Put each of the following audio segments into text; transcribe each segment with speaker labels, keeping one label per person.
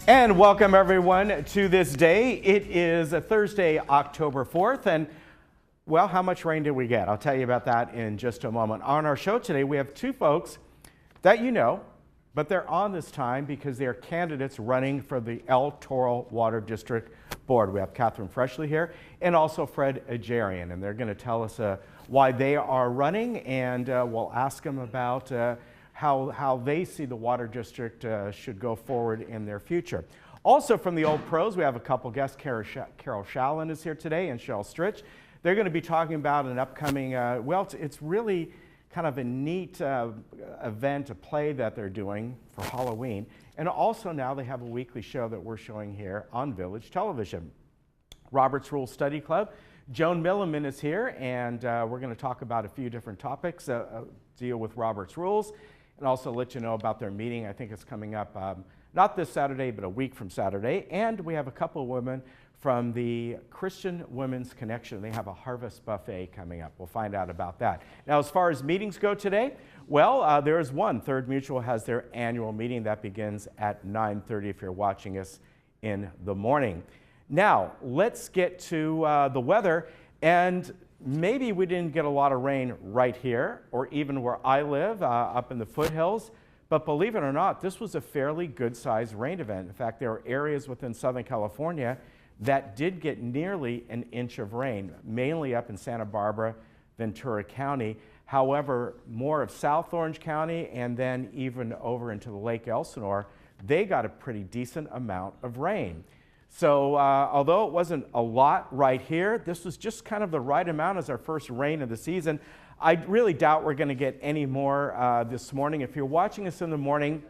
Speaker 1: And welcome everyone to this day. It is a Thursday, October 4th, and well, how much rain did we get? I'll tell you about that in just a moment. On our show today, we have two folks that you know, but they're on this time because they're candidates running for the El Toro Water District Board. We have Catherine Freshley here and also Fred Ajarian, and they're going to tell us why they are running, and we'll ask them about how they see the water district should go forward in their future. Also from the Old Pros, we have a couple guests. Carol Shallon is here today and Cheryl Stritch. They're going to be talking about an upcoming, it's really kind of a neat event, a play that they're doing for Halloween. And also now they have a weekly show that we're showing here on Village Television. Robert's Rules Study Club. Joan Milliman is here, and we're going to talk about a few different topics, deal with Robert's Rules, and also let you know about their meeting. I think it's coming up not this Saturday, but a week from Saturday. And we have a couple of women from the Christian Women's Connection. They have a harvest buffet coming up. We'll find out about that. Now, as far as meetings go today, well, there is one. Third Mutual has their annual meeting that begins at 9:30 if you're watching us in the morning. Now, let's get to the weather. And maybe we didn't get a lot of rain right here, or even where I live, up in the foothills. But believe it or not, this was a fairly good-sized rain event. In fact, there are areas within Southern California that did get nearly an inch of rain, mainly up in Santa Barbara, Ventura County. However, more of South Orange County and then even over into the Lake Elsinore, they got a pretty decent amount of rain. So although it wasn't a lot right here, this was just kind of the right amount as our first rain of the season. I really doubt we're going to get any more this morning. If you're watching us in the morning,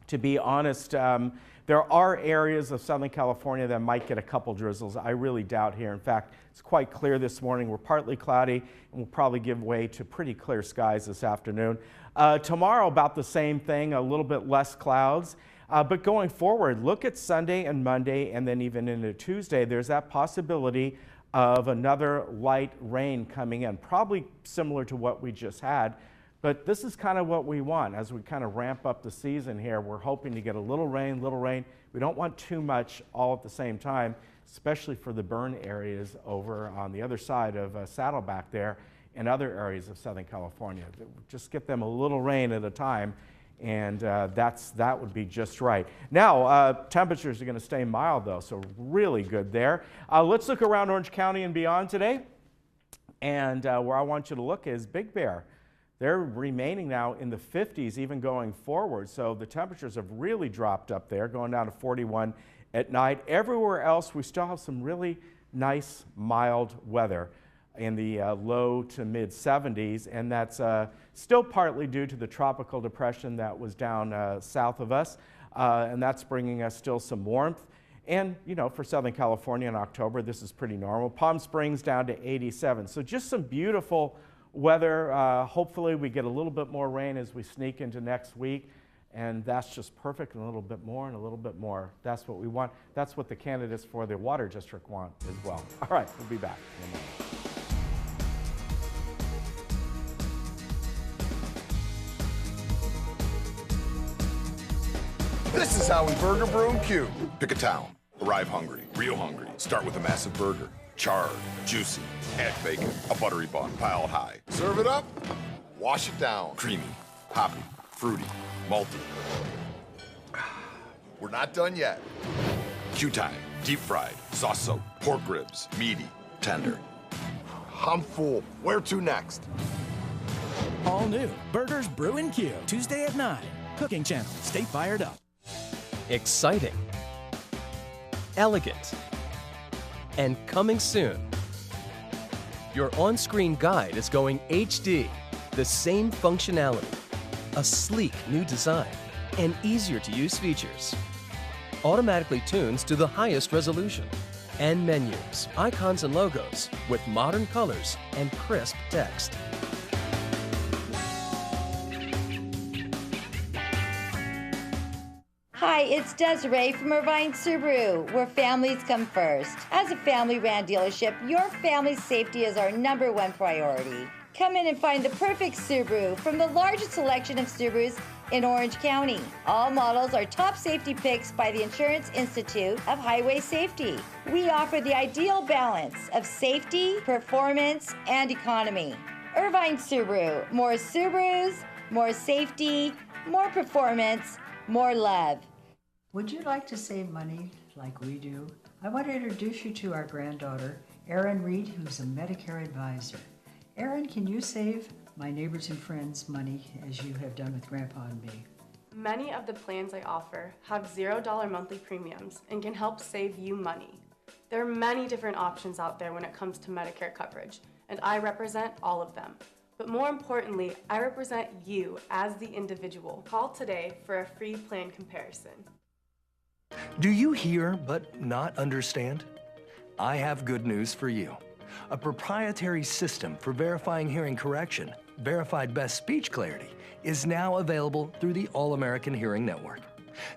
Speaker 1: to be honest, there are areas of Southern California that might get a couple drizzles. I really doubt here. In fact, it's quite clear this morning. We're partly cloudy, and we'll probably give way to pretty clear skies this afternoon. Tomorrow, about the same thing, a little bit less clouds. But going forward, look at Sunday and Monday, and then even into Tuesday, there's that possibility of another light rain coming in, probably similar to what we just had. But this is kind of what we want as we kind of ramp up the season here. We're hoping to get a little rain, little rain. We don't want too much all at the same time, especially for the burn areas over on the other side of Saddleback there and other areas of Southern California. Just get them a little rain at a time, and that would be just right. Now, temperatures are going to stay mild, though, so really good there. Let's look around Orange County and beyond today, and where I want you to look is Big Bear. They're remaining now in the 50s, even going forward, so the temperatures have really dropped up there, going down to 41 at night. Everywhere else, we still have some really nice, mild weather in the low to mid 70s, and that's still partly due to the tropical depression that was down south of us, and that's bringing us still some warmth. And, you know, for Southern California in October, this is pretty normal. Palm Springs down to 87. So just some beautiful weather. Hopefully we get a little bit more rain as we sneak into next week, and that's just perfect, and a little bit more and a little bit more. That's what we want. That's what the candidates for the Water District want as well. All right, we'll be back in a moment.
Speaker 2: This is how we burger, brew, and cue. Pick a town. Arrive hungry, real hungry. Start with a massive burger. Charred, juicy, add bacon, a buttery bun, piled high. Serve it up, wash it down. Creamy, hoppy, fruity, malty. We're not done yet. Q time, deep fried, sauce soaked, pork ribs, meaty, tender. I'm full. Where to next?
Speaker 3: All new Burgers, Brew, and Q. Tuesday at 9. Cooking Channel. Stay fired up.
Speaker 4: Exciting, elegant, and coming soon. Your on-screen guide is going HD, the same functionality, a sleek new design, and easier to use features. Automatically tunes to the highest resolution, and menus, icons, and logos with modern colors and crisp text.
Speaker 5: Hi, it's Desiree from Irvine Subaru, where families come first. As a family-ran dealership, your family's safety is our #1 priority. Come in and find the perfect Subaru from the largest selection of Subarus in Orange County. All models are top safety picks by the Insurance Institute of Highway Safety. We offer the ideal balance of safety, performance, and economy. Irvine Subaru, more Subarus, more safety, more performance, more love.
Speaker 6: Would you like to save money like we do? I want to introduce you to our granddaughter, Erin Reed, who's a Medicare advisor. Erin, can you save my neighbors and friends money as you have done with Grandpa and me?
Speaker 7: Many of the plans I offer have $0 monthly premiums and can help save you money. There are many different options out there when it comes to Medicare coverage, and I represent all of them. But more importantly, I represent you as the individual. Call today for a free plan comparison.
Speaker 8: Do you hear but not understand? I have good news for you. A proprietary system for verifying hearing correction, Verified Best Speech Clarity, is now available through the All-American Hearing Network.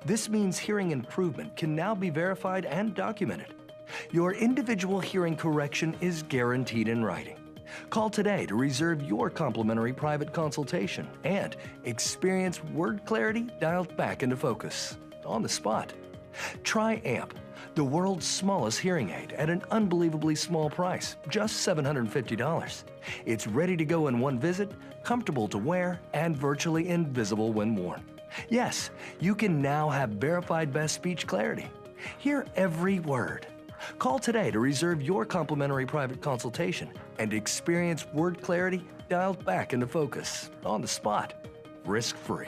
Speaker 8: This means hearing improvement can now be verified and documented. Your individual hearing correction is guaranteed in writing. Call today to reserve your complimentary private consultation and experience word clarity dialed back into focus on the spot. Try AMP, the world's smallest hearing aid at an unbelievably small price, just $750. It's ready to go in one visit, comfortable to wear, and virtually invisible when worn. Yes, you can now have verified best speech clarity. Hear every word. Call today to reserve your complimentary private consultation and experience word clarity dialed back into focus on the spot, risk-free.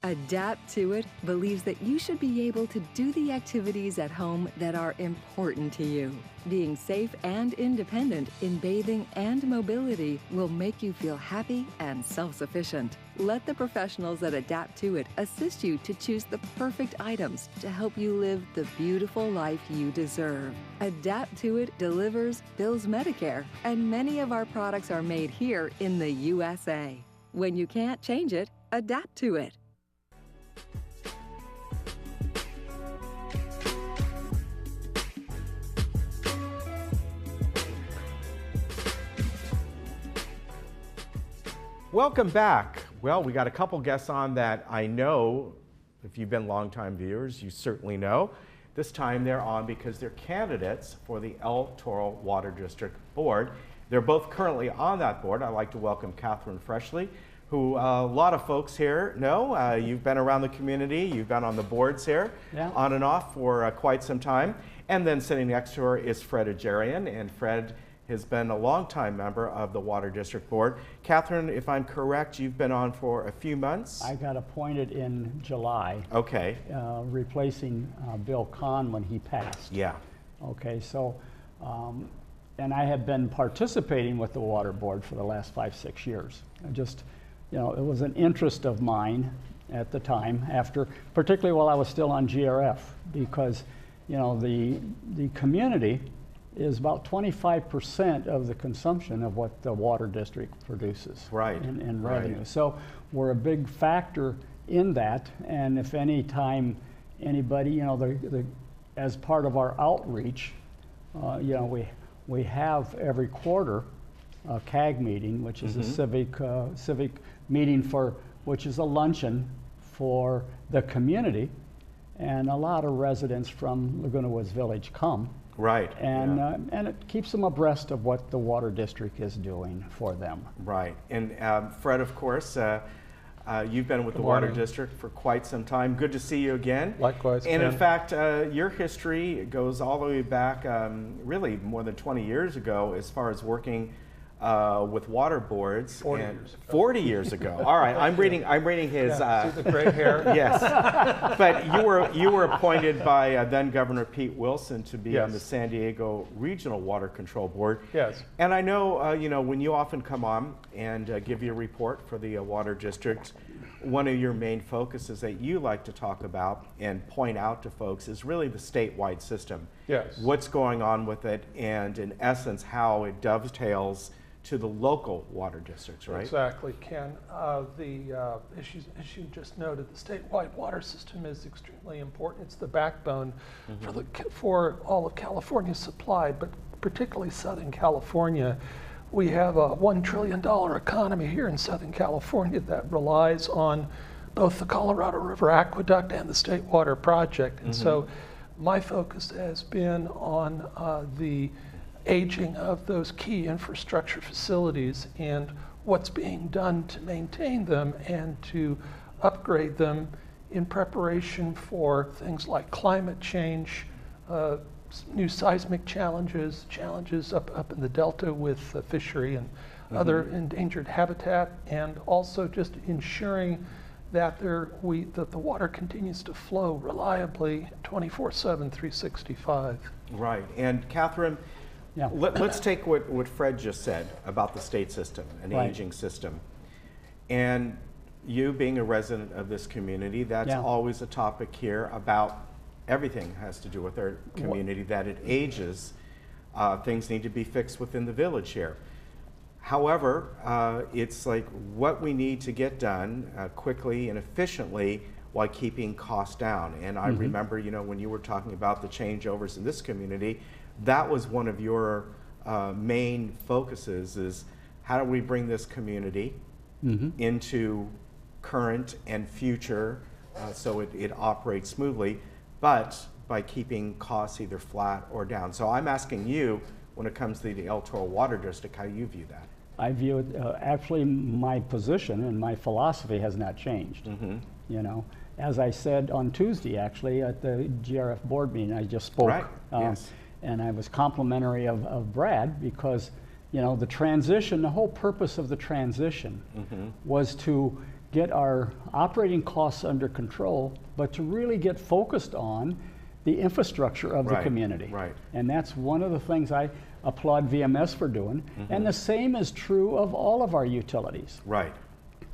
Speaker 9: Adapt to It believes that you should be able to do the activities at home that are important to you. Being safe and independent in bathing and mobility will make you feel happy and self-sufficient. Let the professionals at Adapt to It assist you to choose the perfect items to help you live the beautiful life you deserve. Adapt to It delivers, bills Medicare, and many of our products are made here in the USA. When you can't change it, adapt to it.
Speaker 1: Welcome back. Well, we got a couple guests on that I know, if you've been longtime viewers, you certainly know. This time they're on because they're candidates for the El Toro Water District Board. They're both currently on that board. I'd like to welcome Catherine Freshley, who a lot of folks here know. You've been around the community, you've been on the boards here, on and off for quite some time. And then sitting next to her is Fred Ajarian, and Fred has been a longtime member of the Water District Board. Catherine, if I'm correct, you've been on for a few months?
Speaker 10: I got appointed in July. Okay. Replacing Bill Kahn when he passed.
Speaker 1: Yeah.
Speaker 10: Okay, so, and I have been participating with the Water Board for the last 5-6 years. I just, you know, it was an interest of mine at the time, after, particularly while I was still on GRF, because, you know, the community is about 25% of the consumption of what the water district produces in revenue. Right. So we're a big factor in that, and if any time anybody, you know, as part of our outreach, you know, we have every quarter a CAG meeting, which is a civic meeting which is a luncheon for the community, and a lot of residents from Laguna Woods Village come.
Speaker 1: Right.
Speaker 10: And and it keeps them abreast of what the water district is doing for them.
Speaker 1: Right. And Fred, of course, you've been with the water district for quite some time. Good to see you again.
Speaker 11: Likewise.
Speaker 1: And in fact, your history goes all the way back, really more than 20 years ago, as far as working with water boards.
Speaker 11: 40 years ago.
Speaker 1: 40 years ago. All right, I'm reading his.
Speaker 11: See the gray hair.
Speaker 1: Yes, but you were appointed by then Governor Pete Wilson to be on the San Diego Regional Water Control Board.
Speaker 11: Yes.
Speaker 1: And I know you know, when you often come on and give you a report for the water district, one of your main focuses that you like to talk about and point out to folks is really the statewide system.
Speaker 11: Yes.
Speaker 1: What's going on with it, and in essence how it dovetails to the local water districts, right?
Speaker 11: Exactly, Ken. The issue you just noted, the statewide water system is extremely important. It's the backbone for all of California's supply, but particularly Southern California. we have a $1 trillion economy here in Southern California that relies on both the Colorado River Aqueduct and the State Water Project. And so my focus has been on the aging of those key infrastructure facilities and what's being done to maintain them and to upgrade them in preparation for things like climate change, new seismic challenges up in the Delta with fishery and other endangered habitat, and also just ensuring that that the water continues to flow reliably 24/7, 365.
Speaker 1: Right. And Catherine, let's take what Fred just said about the state system, an aging system. And you being a resident of this community, that's always a topic here about everything has to do with our community, that it ages. Things need to be fixed within the village here. However, it's like what we need to get done quickly and efficiently while keeping costs down. And I remember, you know, when you were talking about the changeovers in this community, that was one of your main focuses, is how do we bring this community into current and future so it operates smoothly, but by keeping costs either flat or down. So I'm asking you, when it comes to the El Toro Water District, how you view that?
Speaker 10: I view it, actually my position and my philosophy has not changed. You know, as I said on Tuesday actually at the GRF board meeting, I just spoke. And I was complimentary of Brad because, you know, the transition, the whole purpose of the transition was to get our operating costs under control, but to really get focused on the infrastructure of the community. And that's one of the things I applaud VMS for doing. And the same is true of all of our utilities.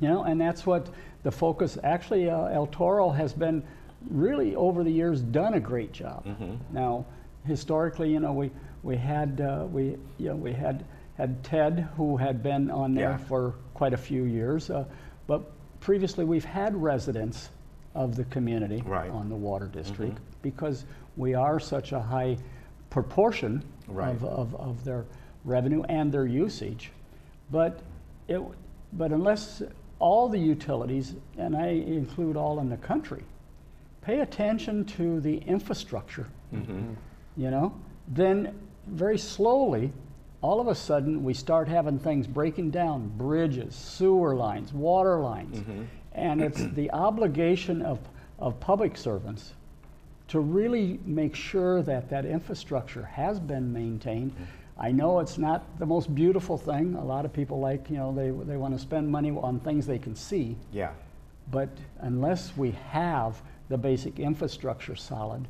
Speaker 10: You know, and that's what the focus, actually El Toro has been really over the years done a great job. Now, historically, you know, we had Ted, who had been on there for quite a few years, but previously we've had residents of the community on the water district because we are such a high proportion of their revenue and their usage. But unless all the utilities, and I include all in the country, pay attention to the infrastructure, you know, then very slowly, all of a sudden, we start having things breaking down, bridges, sewer lines, water lines. And it's the obligation of public servants to really make sure that that infrastructure has been maintained. I know it's not the most beautiful thing. A lot of people like, you know, they want to spend money on things they can see. But unless we have the basic infrastructure solid,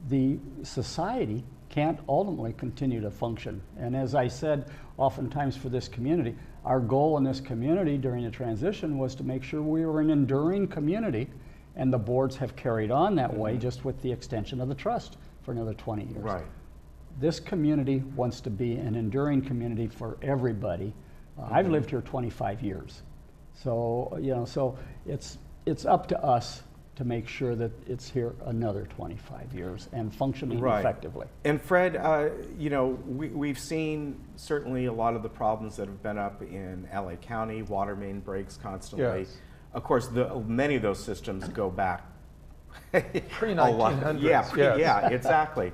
Speaker 10: the society can't ultimately continue to function. And as I said, oftentimes for this community, our goal in this community during the transition was to make sure we were an enduring community, and the boards have carried on that way just with the extension of the trust for another 20 years. This community wants to be an enduring community for everybody. I've lived here 25 years. So, you know, so it's up to us to make sure that it's here another 25 years and functioning effectively.
Speaker 1: And Fred, you know, we've seen certainly a lot of the problems that have been up in LA County, water main breaks constantly. Of course, many of those systems go back
Speaker 11: pre-1900s.
Speaker 1: Yeah, exactly.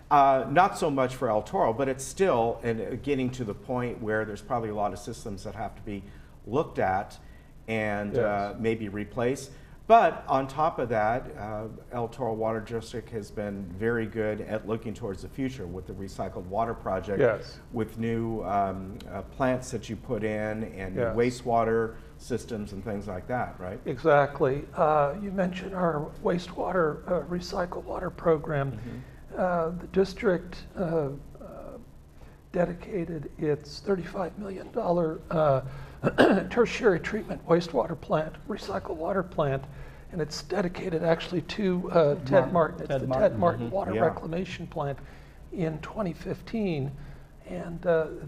Speaker 1: Not so much for El Toro, but it's still getting to the point where there's probably a lot of systems that have to be looked at and maybe replaced. But on top of that, El Toro Water District has been very good at looking towards the future with the recycled water project, with new plants that you put in and new wastewater systems and things like that, right?
Speaker 11: Exactly. You mentioned our wastewater recycled water program. The district dedicated its $35 million tertiary treatment wastewater plant, recycled water plant, and it's dedicated actually to Ted Martin. It's the Ted Martin Water Reclamation Plant in 2015. And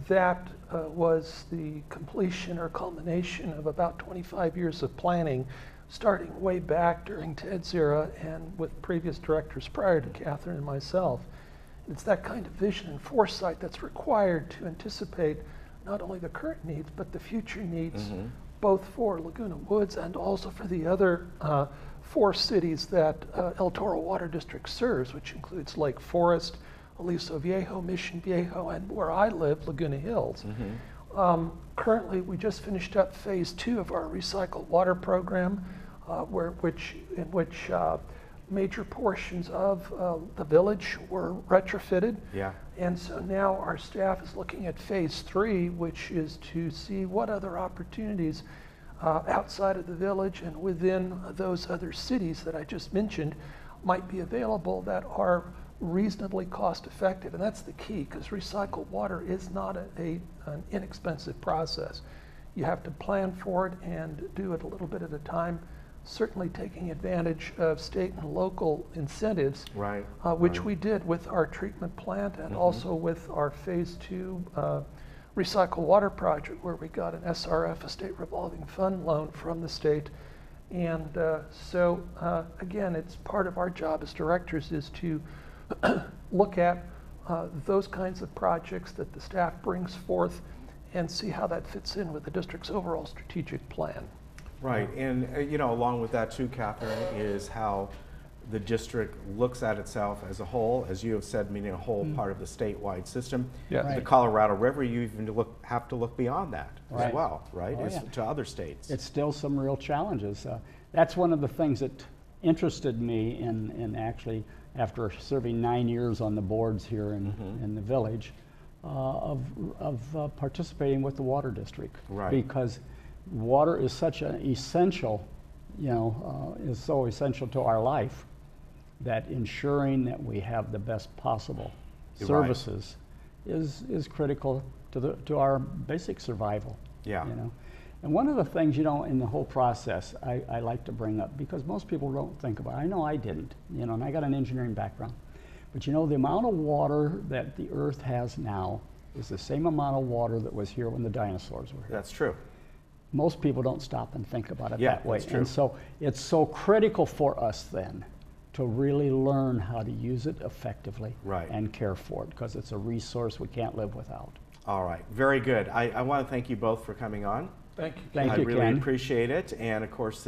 Speaker 11: that was the completion or culmination of about 25 years of planning, starting way back during Ted's era and with previous directors prior to Catherine and myself. It's that kind of vision and foresight that's required to anticipate not only the current needs, but the future needs, both for Laguna Woods and also for the other 4 cities that El Toro Water District serves, which includes Lake Forest, Aliso Viejo, Mission Viejo, and where I live, Laguna Hills. Currently, we just finished up phase 2 of our recycled water program, in which major portions of the village were retrofitted.
Speaker 1: Yeah.
Speaker 11: And so now our staff is looking at phase 3, which is to see what other opportunities outside of the village and within those other cities that I just mentioned might be available that are reasonably cost effective. And that's the key, because recycled water is not an inexpensive process. You have to plan for it and do it a little bit at a time, certainly taking advantage of state and local incentives, which we did with our treatment plant and also with our phase 2 recycled water project, where we got an SRF, a state revolving fund loan from the state. And so again, it's part of our job as directors is to look at those kinds of projects that the staff brings forth and see how that fits in with the district's overall strategic plan.
Speaker 1: Right, and you know, along with that too, Catherine, is how the district looks at itself as a whole, as you have said, meaning a whole part of the statewide system.
Speaker 10: Yes.
Speaker 1: The Colorado River, you even have to look beyond that as well, right?
Speaker 10: Oh, yeah.
Speaker 1: To other states.
Speaker 10: It's still some real challenges. That's one of the things that interested me in actually, after serving 9 years on the boards here in the village, of participating with the water district.
Speaker 1: Right.
Speaker 10: Because water is such an essential, is so essential to our life that ensuring that we have the best possible services is critical to our basic survival.
Speaker 1: Yeah.
Speaker 10: And one of the things, in the whole process, I like to bring up, because most people don't think about it. I know I didn't, and I got an engineering background. But the amount of water that the earth has now is the same amount of water that was here when the dinosaurs were here.
Speaker 1: That's true.
Speaker 10: Most people don't stop and think about it
Speaker 1: Yeah,
Speaker 10: that way.
Speaker 1: that's true.
Speaker 10: And so it's so critical for us then to really learn how to use it effectively and care for it, because it's a resource we can't live without.
Speaker 1: All right, very good. I want to thank you both for coming on.
Speaker 11: Thank you.
Speaker 10: Thank you,
Speaker 1: I really
Speaker 10: Ken.
Speaker 1: appreciate it. And of course,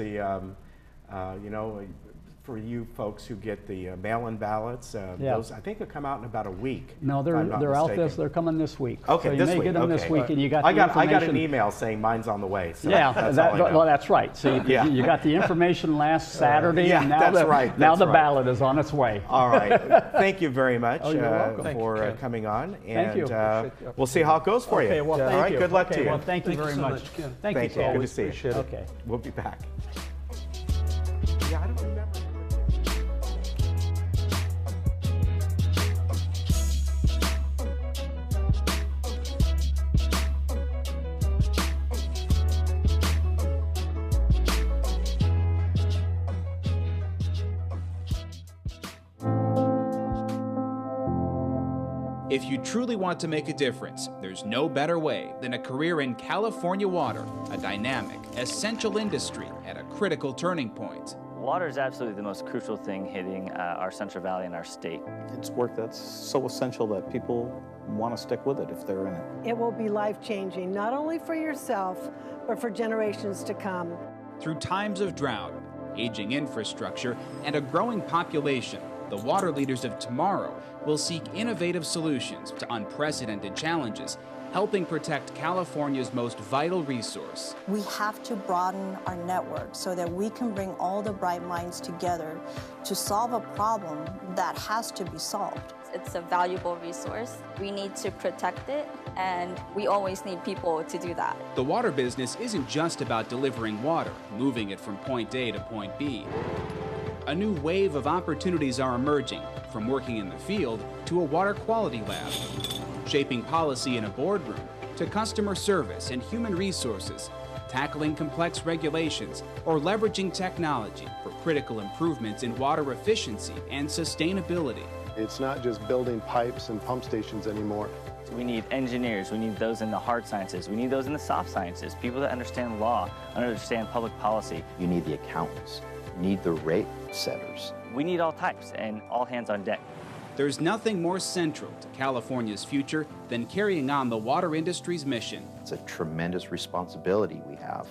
Speaker 1: for you folks who get the mail-in ballots, those I think will come out in about a week.
Speaker 10: No, they're out there. They're coming this week.
Speaker 1: Okay,
Speaker 10: so you
Speaker 1: this
Speaker 10: may
Speaker 1: week.
Speaker 10: get them this week, and you got
Speaker 1: I
Speaker 10: the
Speaker 1: got
Speaker 10: information.
Speaker 1: an email saying mine's on the way. So
Speaker 10: Yeah,
Speaker 1: that's all I know.
Speaker 10: well, that's right. So you got the information last Saturday, and now the ballot is on its way.
Speaker 1: All right. Thank you very much
Speaker 10: you're welcome.
Speaker 1: for coming on,
Speaker 10: Thank you.
Speaker 1: and we'll see how it goes for you.
Speaker 10: Okay, well, thank
Speaker 1: all right,
Speaker 10: you.
Speaker 1: good luck to you.
Speaker 10: Well, thank you very
Speaker 11: so
Speaker 10: much.
Speaker 11: Ken.
Speaker 10: Thank you,
Speaker 1: Good
Speaker 10: Ken.
Speaker 1: to see you.
Speaker 10: Okay.
Speaker 1: We'll be back. Yeah, I don't remember.
Speaker 12: If you truly want to make a difference, there's no better way than a career in California water, a dynamic, essential industry at a critical turning point.
Speaker 13: Water is absolutely the most crucial thing hitting our Central Valley and our state.
Speaker 14: It's work that's so essential that people want to stick with it if they're in it.
Speaker 15: It will be life-changing, not only for yourself, but for generations to come.
Speaker 12: Through times of drought, aging infrastructure, and a growing population, the water leaders of tomorrow will seek innovative solutions to unprecedented challenges, helping protect California's most vital resource.
Speaker 16: We have to broaden our network so that we can bring all the bright minds together to solve a problem that has to be solved.
Speaker 17: It's a valuable resource. We need to protect it, and we always need people to do that.
Speaker 12: The water business isn't just about delivering water, moving it from point A to point B. A new wave of opportunities are emerging, from working in the field to a water quality lab, shaping policy in a boardroom to customer service and human resources, tackling complex regulations, or leveraging technology for critical improvements in water efficiency and sustainability.
Speaker 18: It's not just building pipes and pump stations anymore.
Speaker 13: We need engineers, we need those in the hard sciences, we need those in the soft sciences, people that understand law, understand public policy.
Speaker 19: You need the accountants, you need the rate setters.
Speaker 13: We need all types and all hands on deck.
Speaker 12: There's nothing more central to California's future than carrying on the water industry's mission.
Speaker 19: It's a tremendous responsibility we have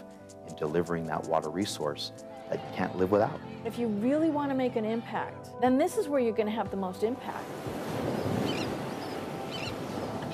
Speaker 19: in delivering that water resource that you can't live without.
Speaker 20: If you really want to make an impact, then this is where you're going to have the most impact.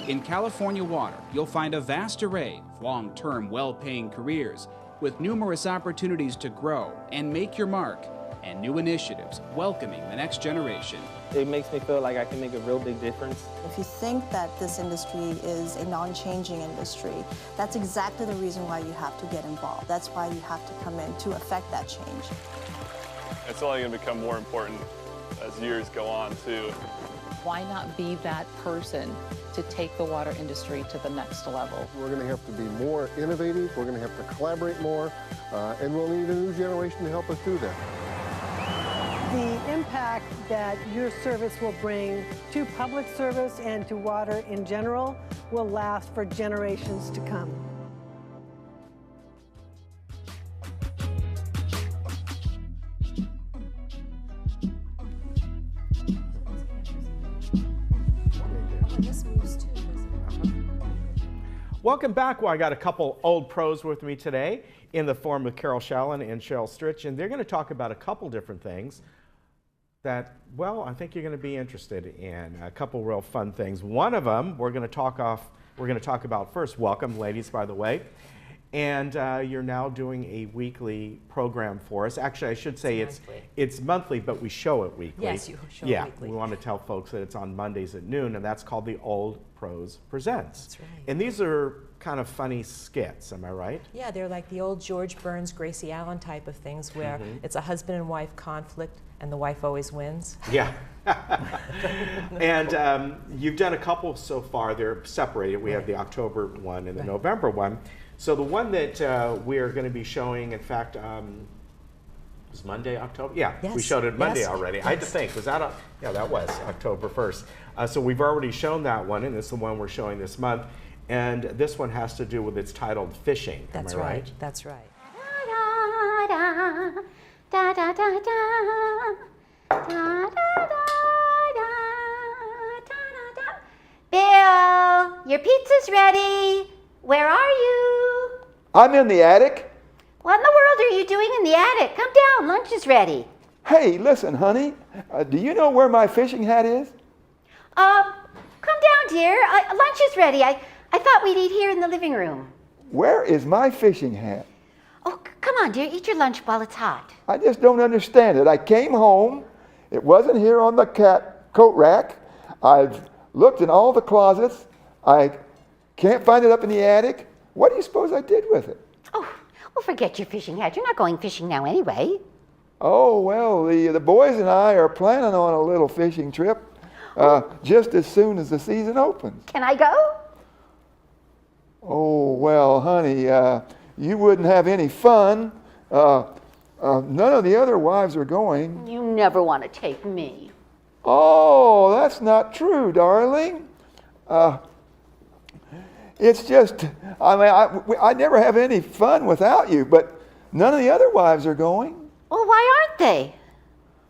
Speaker 12: In California Water, you'll find a vast array of long-term, well-paying careers with numerous opportunities to grow and make your mark, and new initiatives welcoming the next generation.
Speaker 21: It makes me feel like I can make a real big difference.
Speaker 16: If you think that this industry is a non-changing industry, that's exactly the reason why you have to get involved. That's why you have to come in to affect that change.
Speaker 22: It's only going to become more important as years go on, too.
Speaker 23: Why not be that person to take the water industry to the next level?
Speaker 18: We're going to have to be more innovative, we're going to have to collaborate more, and we'll need a new generation to help us do that.
Speaker 15: The impact that your service will bring to public service and to water in general will last for generations to come.
Speaker 1: Welcome back. Well, I got a couple old pros with me today in the form of Carol Shallon and Cheryl Stritch, and they're going to talk about a couple different things that, well, I think you're going to be interested in. A couple real fun things. One of them we're going to talk about first. Welcome, ladies, by the way. And you're now doing a weekly program for us. Actually, I should say it's monthly, but we show it weekly.
Speaker 24: Yes, you show it weekly.
Speaker 1: We want to tell folks that it's on Mondays at noon, and that's called the Old Pros Presents.
Speaker 24: That's right.
Speaker 1: And these are kind of funny skits, am I right?
Speaker 24: Yeah, they're like the old George Burns, Gracie Allen type of things where it's a husband and wife conflict and the wife always wins.
Speaker 1: Yeah. And you've done a couple so far. They're separated. We have the October one and the November one. So the one that we are going to be showing, in fact, was Monday, October? Yeah,
Speaker 24: yes.
Speaker 1: We showed it Monday
Speaker 24: Yes.
Speaker 1: already.
Speaker 24: Yes.
Speaker 1: I had to think, was that yeah, that was October 1st. So we've already shown that one, and it's the one we're showing this month. And this one has to do with, it's titled Fishing.
Speaker 24: That's
Speaker 1: Am I
Speaker 24: right. That's right.
Speaker 25: Da da da da da da da da. Bill, your pizza's ready. Where are you?
Speaker 26: I'm in the attic.
Speaker 25: What in the world are you doing in the attic? Come down, lunch is ready.
Speaker 26: Hey, listen, honey, do you know where my fishing hat is?
Speaker 25: Come down, dear. Lunch is ready. I thought we'd eat here in the living room.
Speaker 26: Where is my fishing hat?
Speaker 25: Oh, come on, dear. Eat your lunch while it's hot.
Speaker 26: I just don't understand it. I came home. It wasn't here on the coat rack. I've looked in all the closets. I can't find it up in the attic. What do you suppose I did with it?
Speaker 25: Oh, well, forget your fishing hat. You're not going fishing now anyway.
Speaker 26: Oh, well, the boys and I are planning on a little fishing trip just as soon as the season opens.
Speaker 25: Can I go?
Speaker 26: Oh, well, honey, you wouldn't have any fun. None of the other wives are going.
Speaker 25: You never want to take me.
Speaker 26: Oh, that's not true, darling. It's just, I mean, I never have any fun without you, but none of the other wives are going.
Speaker 25: Well, why aren't they?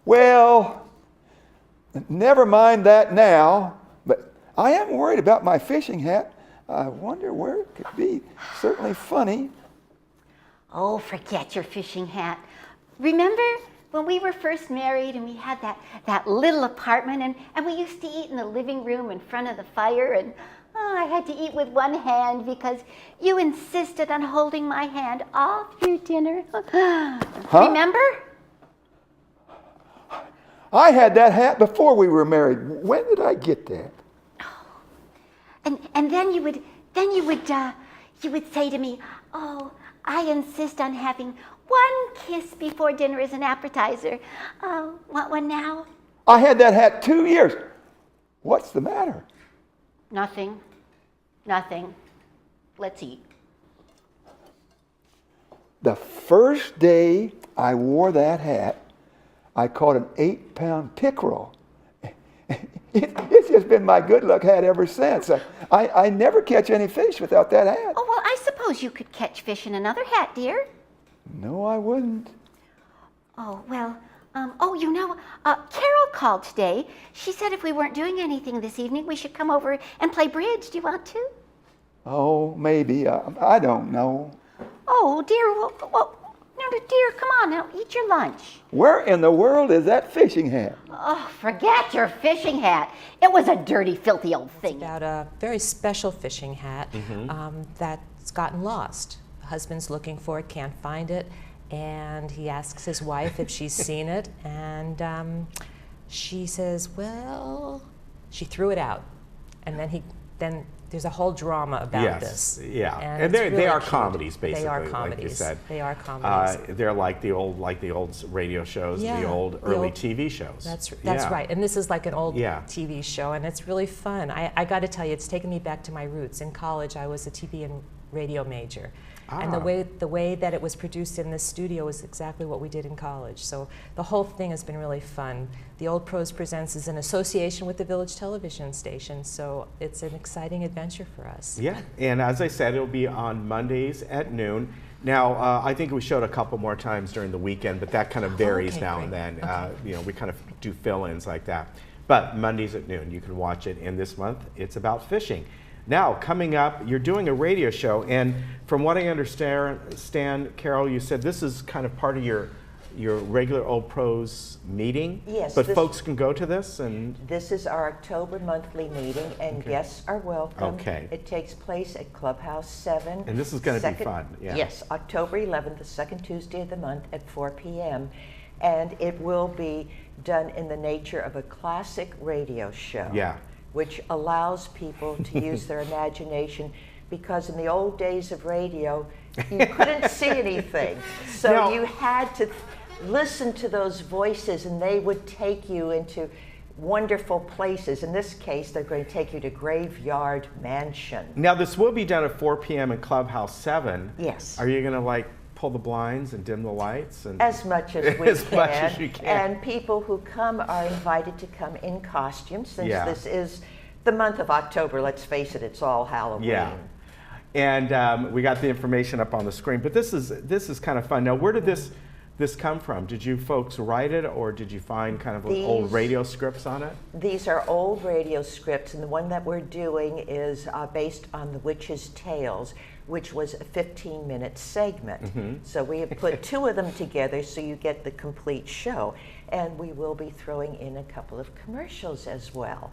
Speaker 26: Well, never mind that now, but I am worried about my fishing hat. I wonder where it could be. Certainly funny.
Speaker 25: Oh, forget your fishing hat. Remember when we were first married and we had that little apartment and we used to eat in the living room in front of the fire and I had to eat with one hand because you insisted on holding my hand all through dinner. Huh? Remember?
Speaker 26: I had that hat before we were married. When did I get that?
Speaker 25: And then you would say to me, "Oh, I insist on having one kiss before dinner as an appetizer. Oh, want one now?"
Speaker 26: I had that hat 2 years. What's the matter?
Speaker 25: Nothing. Nothing. Let's eat.
Speaker 26: The first day I wore that hat, I caught an 8-pound pickerel. It's just been my good luck hat ever since. I never catch any fish without that hat.
Speaker 25: Oh, well, I suppose you could catch fish in another hat, dear.
Speaker 26: No, I wouldn't.
Speaker 25: Oh, well, Oh, you know, Carol called today. She said if we weren't doing anything this evening, we should come over and play bridge. Do you want to?
Speaker 26: Oh, maybe. I don't know.
Speaker 25: Oh, dear. Well, no, dear, come on now. Eat your lunch.
Speaker 26: Where in the world is that fishing hat?
Speaker 25: Oh, forget your fishing hat. It was a dirty, filthy old thing.
Speaker 24: It's about a very special fishing hat that's gotten lost. The husband's looking for it, can't find it, and he asks his wife if she's seen it, and she says, well, she threw it out. And then there's a whole drama about this.
Speaker 1: Yeah, and
Speaker 24: it's
Speaker 1: they are
Speaker 24: cute.
Speaker 1: comedies, basically.
Speaker 24: They are comedies.
Speaker 1: Like you said.
Speaker 24: They are comedies.
Speaker 1: They're like the old radio shows,
Speaker 24: Yeah,
Speaker 1: the old early TV shows.
Speaker 24: That's
Speaker 1: Yeah.
Speaker 24: right. And this is like an old
Speaker 1: Yeah.
Speaker 24: TV show, and it's really fun. I got to tell you, it's taken me back to my roots. In college, I was a TV and radio major. And the way that it was produced in this studio is exactly what we did in college. So the whole thing has been really fun. The Old Pros Presents is in association with the Village television station, so it's an exciting adventure for us.
Speaker 1: Yeah, and as I said, it'll be on Mondays at noon. Now, I think we showed a couple more times during the weekend, but that kind of varies now and then. You know, we kind of do fill-ins like that. But Mondays at noon, you can watch it. And this month, it's about fishing. Now, coming up, you're doing a radio show, and from what I understand, Carol, you said this is kind of part of your regular Old Pros meeting?
Speaker 2: Yes.
Speaker 1: But folks can go to this? And
Speaker 2: this is our October monthly meeting, and guests are welcome.
Speaker 1: Okay.
Speaker 2: It takes place at Clubhouse 7.
Speaker 1: And this is going to be fun. Yeah.
Speaker 2: Yes, October 11th, the second Tuesday of the month at 4 p.m. And it will be done in the nature of a classic radio show.
Speaker 1: Yeah.
Speaker 2: Which allows people to use their imagination, because in the old days of radio, you couldn't see anything. So you had to listen to those voices, and they would take you into wonderful places. In this case, they're going to take you to Graveyard Mansion.
Speaker 1: Now, this will be done at 4 p.m. in Clubhouse 7.
Speaker 2: Yes.
Speaker 1: Are you going to pull the blinds and dim the lights? And
Speaker 2: as much as we
Speaker 1: as much as you can.
Speaker 2: And people who come are invited to come in costume, since
Speaker 1: Yeah.
Speaker 2: this is the month of October. Let's face it, it's all Halloween.
Speaker 1: Yeah. And we got the information up on the screen, but this is kind of fun. Now, where did this come from? Did you folks write it, or did you find kind of old radio scripts on it?
Speaker 2: These are old radio scripts, and the one that we're doing is based on The Witch's Tales, which was a 15-minute segment. So we have put two of them together so you get the complete show. And we will be throwing in a couple of commercials as well.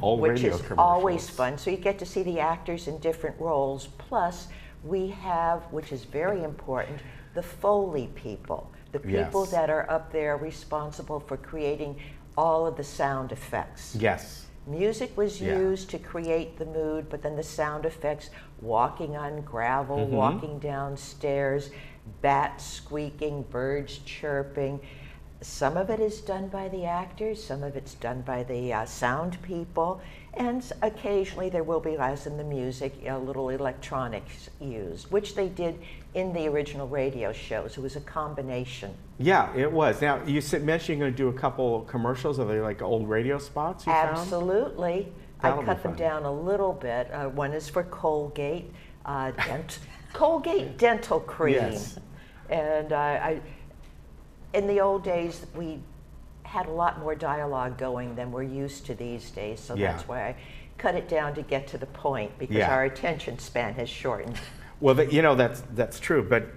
Speaker 1: Old radio
Speaker 2: commercials. Which is
Speaker 1: commercials.
Speaker 2: always fun. So you get to see the actors in different roles. Plus, we have, which is very important, the Foley people. The people that are up there responsible for creating all of the sound effects.
Speaker 1: Yes.
Speaker 2: Music was used to create the mood, but then the sound effects, walking on gravel, walking downstairs, bats squeaking, birds chirping. Some of it is done by the actors, some of it's done by the sound people, and occasionally there will be, as in the music, a little electronics used, which they did in the original radio shows. It was a combination.
Speaker 1: Yeah, it was. Now, you mentioned you're going to do a couple commercials. Are they like old radio spots you found?
Speaker 2: Absolutely.
Speaker 1: That'll
Speaker 2: I cut them down a little bit. One is for Colgate, Colgate dental cream.
Speaker 1: Yes.
Speaker 2: And in the old days, we had a lot more dialogue going than we're used to these days, so that's why I cut it down to get to the point, because our attention span has shortened.
Speaker 1: Well, that's true, but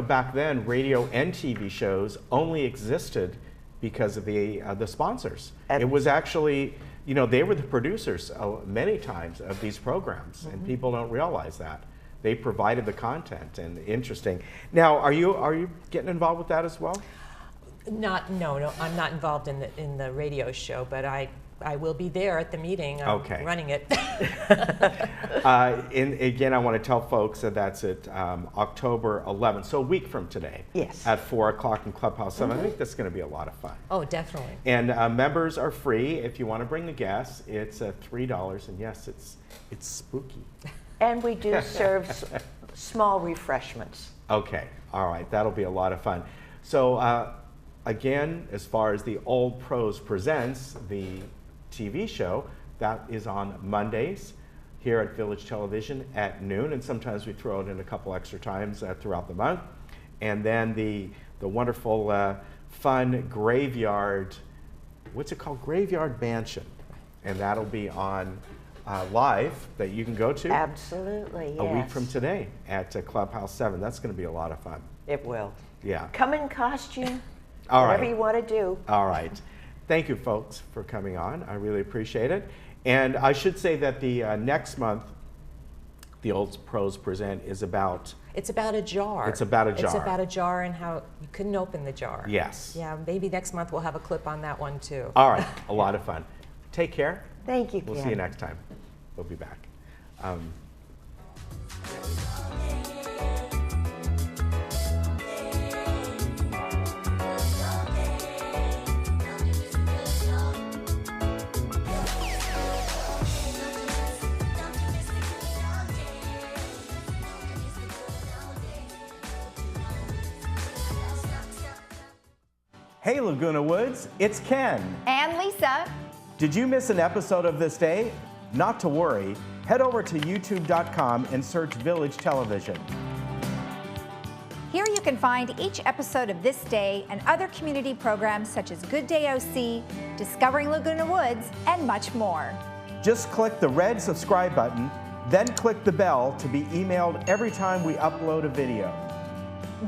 Speaker 1: back then, radio and TV shows only existed because of the sponsors. It was actually, they were the producers many times of these programs, and people don't realize that. They provided the content, and interesting. Now, are you getting involved with that as well?
Speaker 24: No, I'm not involved in the radio show, but I will be there at the meeting. I'm running it.
Speaker 1: And again, I want to tell folks that that's at October 11th, so a week from today.
Speaker 2: Yes.
Speaker 1: At 4 o'clock in Clubhouse 7. I think that's going to be a lot of fun.
Speaker 24: Oh, definitely.
Speaker 1: And members are free. If you want to bring the guests, it's $3, and yes, it's spooky.
Speaker 2: And we do serve small refreshments.
Speaker 1: Okay, all right, that'll be a lot of fun. So again, as far as the Old Pros Presents, the TV show, that is on Mondays here at Village Television at noon, and sometimes we throw it in a couple extra times throughout the month. And then the wonderful fun graveyard, what's it called? Graveyard Mansion. And that'll be on live that you can go to.
Speaker 2: Absolutely, yes.
Speaker 1: A week from today at Clubhouse 7. That's going to be a lot of fun.
Speaker 2: It will.
Speaker 1: Yeah.
Speaker 2: Come in costume.
Speaker 1: All
Speaker 2: whatever
Speaker 1: right.
Speaker 2: you want to do.
Speaker 1: All right. Thank you, folks, for coming on. I really appreciate it. And I should say that the next month, the Old Pros Present is about...
Speaker 24: It's about a jar.
Speaker 1: It's about a jar.
Speaker 24: It's about a jar and how you couldn't open the jar.
Speaker 1: Yes.
Speaker 24: Yeah, maybe next month we'll have a clip on that one too.
Speaker 1: All right. A lot of fun. Take care.
Speaker 2: Thank you,
Speaker 1: We'll
Speaker 2: Ken.
Speaker 1: see you next time. We'll be back. Hey Laguna Woods, it's Ken.
Speaker 3: And Lisa.
Speaker 1: Did you miss an episode of This Day? Not to worry. Head over to youtube.com and search Village Television.
Speaker 3: Here you can find each episode of This Day and other community programs such as Good Day OC, Discovering Laguna Woods, and much more.
Speaker 1: Just click the red subscribe button, then click the bell to be emailed every time we upload a video.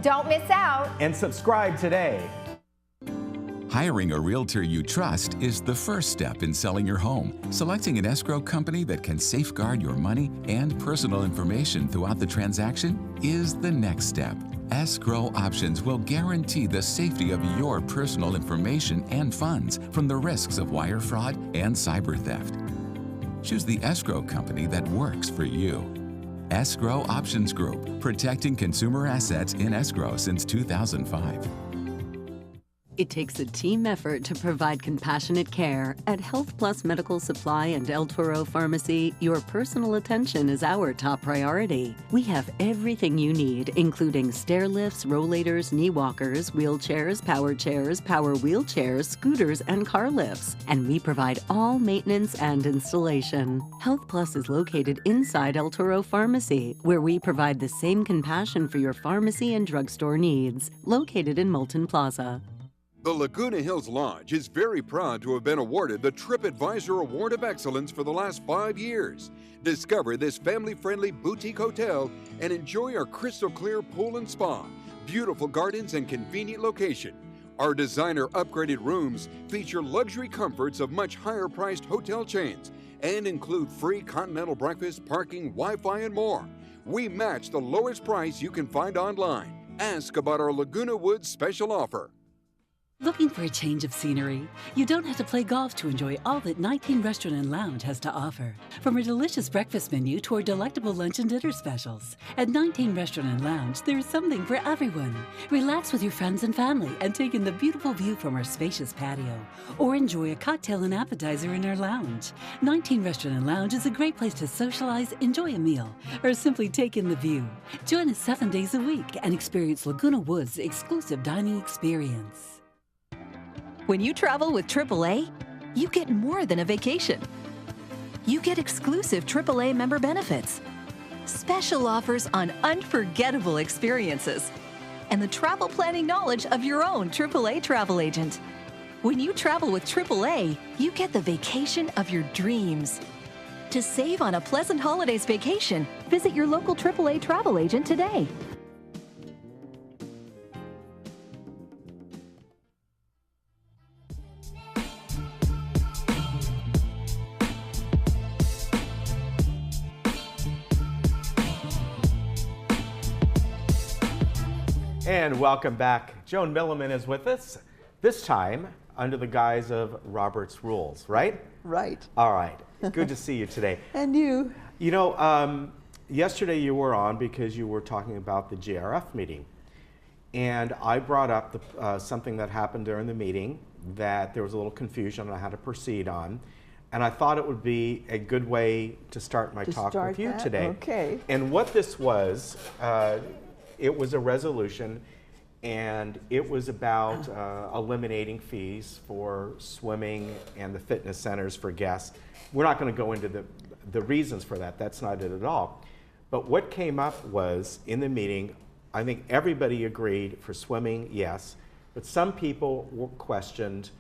Speaker 3: Don't miss out.
Speaker 1: And subscribe today.
Speaker 4: Hiring a realtor you trust is the first step in selling your home. Selecting an escrow company that can safeguard your money and personal information throughout the transaction is the next step. Escrow Options will guarantee the safety of your personal information and funds from the risks of wire fraud and cyber theft. Choose the escrow company that works for you. Escrow Options Group, protecting consumer assets in escrow since 2005.
Speaker 5: It takes a team effort to provide compassionate care. At Health Plus Medical Supply and El Toro Pharmacy, your personal attention is our top priority. We have everything you need, including stair lifts, rollators, knee walkers, wheelchairs, power wheelchairs, scooters, and car lifts. And we provide all maintenance and installation. Health Plus is located inside El Toro Pharmacy, where we provide the same compassion for your pharmacy and drugstore needs. Located in Moulton Plaza.
Speaker 6: The Laguna Hills Lodge is very proud to have been awarded the TripAdvisor Award of Excellence for the last 5 years. Discover this family-friendly boutique hotel and enjoy our crystal clear pool and spa, beautiful gardens, and convenient location. Our designer upgraded rooms feature luxury comforts of much higher-priced hotel chains and include free continental breakfast, parking, Wi-Fi, and more. We match the lowest price you can find online. Ask about our Laguna Woods special offer.
Speaker 7: Looking for a change of scenery? You don't have to play golf to enjoy all that 19 Restaurant and Lounge has to offer. From a delicious breakfast menu to our delectable lunch and dinner specials. At 19 Restaurant and Lounge, there is something for everyone. Relax with your friends and family and take in the beautiful view from our spacious patio. Or enjoy a cocktail and appetizer in our lounge. 19 Restaurant and Lounge is a great place to socialize, enjoy a meal, or simply take in the view. Join us 7 days a week and experience Laguna Woods' exclusive dining experience.
Speaker 8: When you travel with AAA, you get more than a vacation. You get exclusive AAA member benefits, special offers on unforgettable experiences, and the travel planning knowledge of your own AAA travel agent. When you travel with AAA, you get the vacation of your dreams. To save on a pleasant holidays vacation, visit your local AAA travel agent today.
Speaker 1: And welcome back. Joan Milliman is with us, this time under the guise of Robert's Rules, right?
Speaker 27: Right.
Speaker 1: All right. Good to see you today.
Speaker 27: And you.
Speaker 1: You know, yesterday you were on because you were talking about the GRF meeting. And I brought up something that happened during the meeting that there was a little confusion on how to proceed on. And I thought it would be a good way to start my talk with you today.
Speaker 27: Okay.
Speaker 1: And what this was, it was a resolution, and it was about eliminating fees for swimming and the fitness centers for guests. We're not going to go into the reasons for that. That's not it at all. But what came up was, in the meeting, I think everybody agreed for swimming, yes, But some people questioned,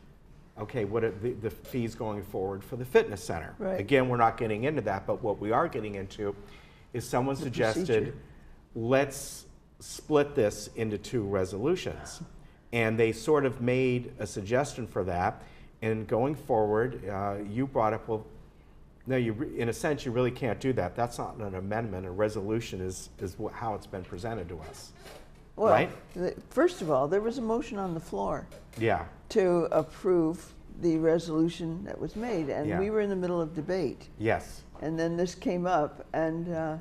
Speaker 1: okay, what are the fees going forward for the fitness center?
Speaker 9: Right.
Speaker 1: Again, we're not getting into that, but what we are getting into is someone suggested,
Speaker 9: procedure.
Speaker 1: let's split this into 2 resolutions. And they sort of made a suggestion for that. And going forward, you brought up, well, no, in a sense, you really can't do that. That's not an amendment. A resolution is how it's been presented to us.
Speaker 9: Well,
Speaker 1: right?
Speaker 9: First of all, there was a motion on the floor
Speaker 1: Yeah.
Speaker 9: to approve the resolution that was made, and
Speaker 1: Yeah.
Speaker 9: we were in the middle of debate.
Speaker 1: Yes.
Speaker 9: And then this came up, and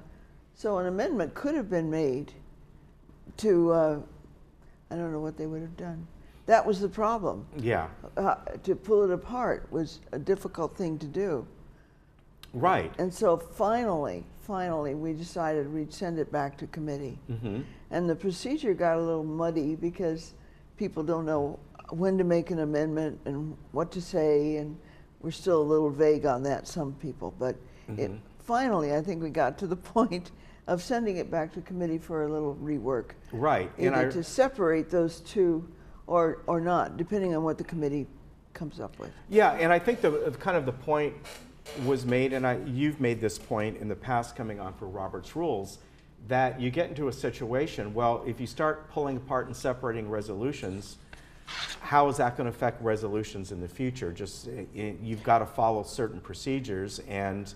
Speaker 9: so an amendment could have been made to, I don't know what they would have done. That was the problem.
Speaker 1: Yeah.
Speaker 9: To pull it apart was a difficult thing to do.
Speaker 1: Right.
Speaker 9: And so finally, we decided we'd send it back to committee.
Speaker 1: Mm-hmm.
Speaker 9: And the procedure got a little muddy because people don't know when to make an amendment and what to say, and we're still a little vague on that, some people. But finally, I think we got to the point of sending it back to committee for a little rework.
Speaker 1: Right.
Speaker 9: Either to separate those 2 or not, depending on what the committee comes up with.
Speaker 1: Yeah, and I think the kind of the point was made, and you've made this point in the past coming on for Robert's Rules, that you get into a situation, well, if you start pulling apart and separating resolutions, how is that going to affect resolutions in the future? Just you've got to follow certain procedures, and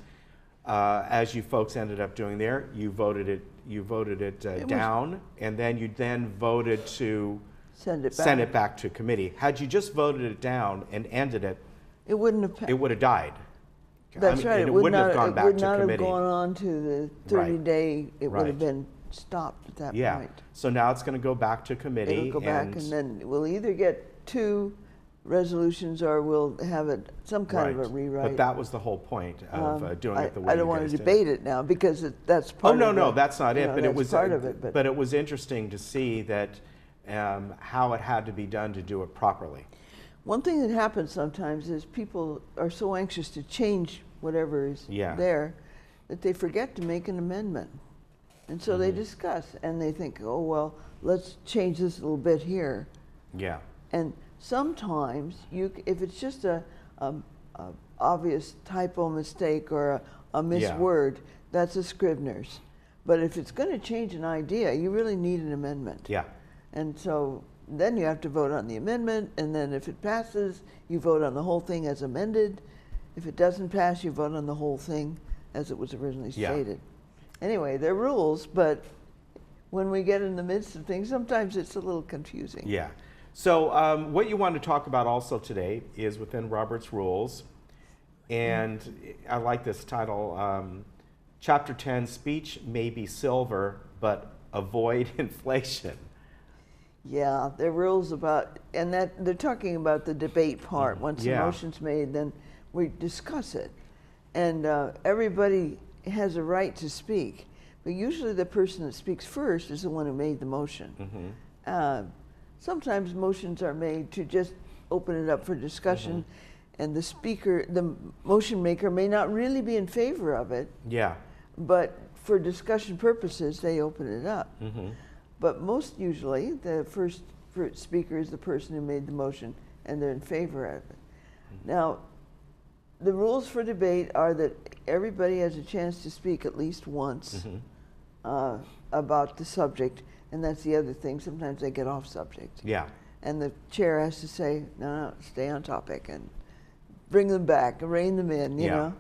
Speaker 1: as you folks ended up doing there, you voted it down, and then you voted to
Speaker 9: send
Speaker 1: it back to committee. Had you just voted it down and ended it,
Speaker 9: it wouldn't have.
Speaker 1: It would have died.
Speaker 9: That's right.
Speaker 1: It wouldn't have gone back to
Speaker 9: committee. It would not have gone on to the 30-day. It would have been stopped at that point.
Speaker 1: So now it's going to go back to committee.
Speaker 9: It'll go back, and then we'll either get 2 resolutions or we'll have it some kind of a rewrite.
Speaker 1: But that was the whole point of doing it the way
Speaker 9: I don't want to debate it now because that's part of it.
Speaker 1: Oh, no, that's not it. But it was
Speaker 9: part of it.
Speaker 1: But it was interesting to see that how it had to be done to do it properly.
Speaker 9: One thing that happens sometimes is people are so anxious to change whatever is there that they forget to make an amendment. And so they discuss and they think, oh, well, let's change this a little bit here.
Speaker 1: Yeah.
Speaker 9: And sometimes, if it's just a obvious typo mistake or a misword, that's a Scrivener's. But if it's going to change an idea, you really need an amendment.
Speaker 1: Yeah.
Speaker 9: And so then you have to vote on the amendment, and then if it passes, you vote on the whole thing as amended. If it doesn't pass, you vote on the whole thing as it was originally stated. Anyway, they're rules, but when we get in the midst of things, sometimes it's a little confusing.
Speaker 1: Yeah. So what you want to talk about also today is within Robert's Rules, and I like this title, Chapter 10, Speech May be Silver, but Avoid Inflation.
Speaker 9: Yeah, there are rules about, and that they're talking about the debate part. Once the motion's made, then we discuss it. And everybody has a right to speak, but usually the person that speaks first is the one who made the motion. Sometimes motions are made to just open it up for discussion, and the speaker, the motion maker, may not really be in favor of it.
Speaker 1: Yeah.
Speaker 9: But for discussion purposes, they open it up. But most usually, the first speaker is the person who made the motion, and they're in favor of it. Now, the rules for debate are that everybody has a chance to speak at least once about the subject, and that's the other thing. Sometimes they get off subject.
Speaker 1: Yeah.
Speaker 9: And the chair has to say, no, stay on topic, and bring them back, rein them in, you know.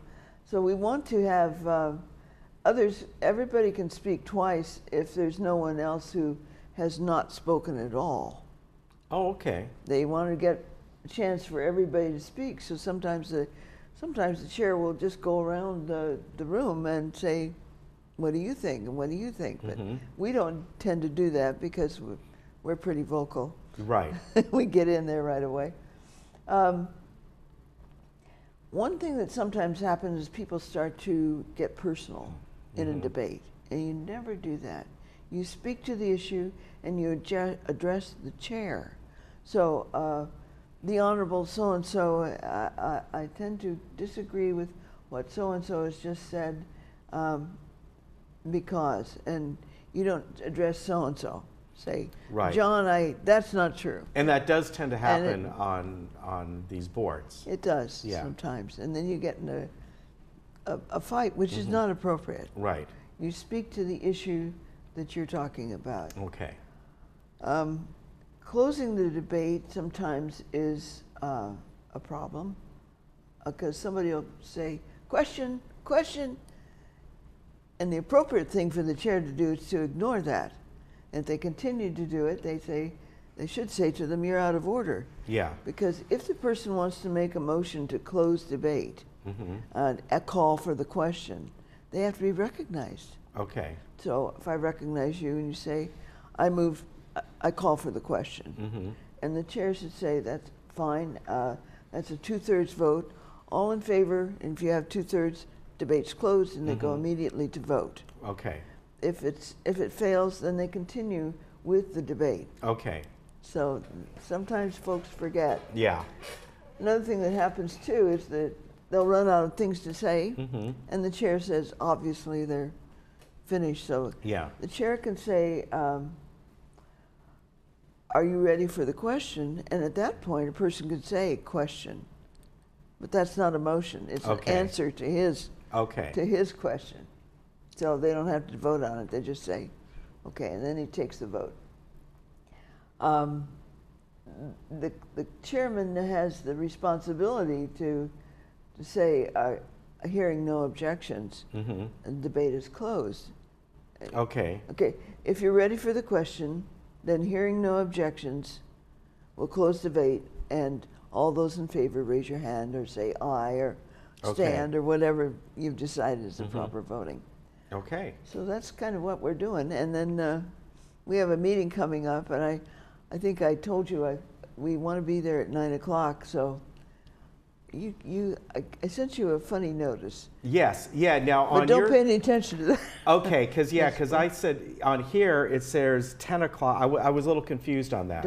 Speaker 9: So we want to have everybody can speak twice if there's no one else who has not spoken at all.
Speaker 1: Oh, okay.
Speaker 9: They want to get a chance for everybody to speak, so sometimes the chair will just go around the room and say, what do you think, and what do you think? But we don't tend to do that because we're pretty vocal.
Speaker 1: Right.
Speaker 9: We get in there right away. One thing that sometimes happens is people start to get personal in a debate, and you never do that. You speak to the issue and you address the chair. So the Honorable so-and-so, I tend to disagree with what so-and-so has just said because, and you don't address so-and-so. say,
Speaker 1: Right.
Speaker 9: John, that's not true.
Speaker 1: And that does tend to happen on these boards.
Speaker 9: It does
Speaker 1: Yeah.
Speaker 9: sometimes. And then you get in a fight, which is not appropriate.
Speaker 1: Right.
Speaker 9: You speak to the issue that you're talking about.
Speaker 1: Okay.
Speaker 9: Closing the debate sometimes is a problem because somebody will say, question, question. And the appropriate thing for the chair to do is to ignore that. And if they continue to do it, they should say to them, you're out of order.
Speaker 1: Yeah.
Speaker 9: Because if the person wants to make a motion to close debate, a call for the question, they have to be recognized.
Speaker 1: Okay.
Speaker 9: So if I recognize you and you say, I call for the question. And the chair should say, that's fine, that's a 2/3 vote. All in favor, and if you have 2/3, debate's closed and they go immediately to vote.
Speaker 1: Okay.
Speaker 9: If it fails, then they continue with the debate.
Speaker 1: Okay.
Speaker 9: So sometimes folks forget.
Speaker 1: Yeah.
Speaker 9: Another thing that happens too is that they'll run out of things to say, and the chair says, obviously they're finished. So
Speaker 1: yeah.
Speaker 9: The chair can say, are you ready for the question? And at that point, a person could say question, but that's not a motion. It's an answer to his question. So they don't have to vote on it. They just say, okay, and then he takes the vote. The chairman has the responsibility to say, hearing no objections, and the debate is closed.
Speaker 1: Okay.
Speaker 9: Okay, if you're ready for the question, then hearing no objections, we'll close the debate, and all those in favor raise your hand or say aye or stand or whatever you've decided is the proper voting.
Speaker 1: Okay.
Speaker 9: So that's kind of what we're doing. And then we have a meeting coming up, and I think I told you we want to be there at 9 o'clock, so I sent you a funny notice.
Speaker 1: Yes, yeah, now on
Speaker 9: But don't pay any attention to that.
Speaker 1: Okay, because I said on here it says 10 o'clock. I was a little confused on that.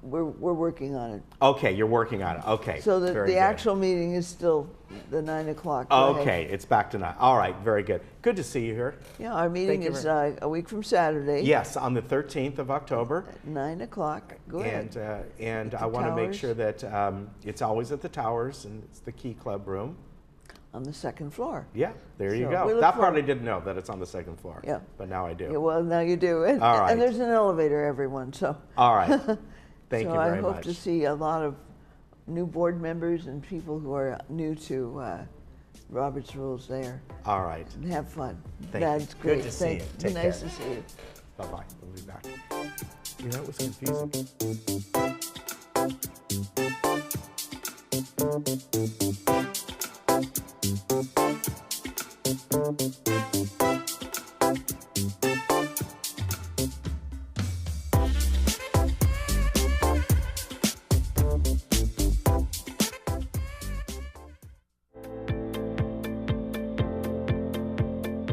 Speaker 9: We're working on it.
Speaker 1: Okay, you're working on it. Okay.
Speaker 9: So the
Speaker 1: very good.
Speaker 9: actual meeting is still the 9 o'clock.
Speaker 1: Okay, it's back to 9. All right, very good. Good to see you here.
Speaker 9: Yeah, our meeting is a week from Saturday.
Speaker 1: Yes, on the 13th of October.
Speaker 9: At 9 o'clock. Go ahead.
Speaker 1: And I want to make sure that it's always at the Towers, and it's the Key Club room.
Speaker 9: On the second floor.
Speaker 1: Yeah, there you go. That part I didn't know, that it's on the second floor.
Speaker 9: Yeah.
Speaker 1: But now I do.
Speaker 9: Yeah, well, now you do. And,
Speaker 1: all right.
Speaker 9: And there's an elevator, everyone. So.
Speaker 1: All right. Thank you very much.
Speaker 9: So I hope to see a lot of new board members and people who are new to Robert's Rules there.
Speaker 1: All right.
Speaker 9: And have fun.
Speaker 1: That's
Speaker 9: you. Great.
Speaker 1: Good to see you. Take
Speaker 9: nice
Speaker 1: care.
Speaker 9: to see you.
Speaker 1: Bye-bye. We'll be back. You know, it was confusing.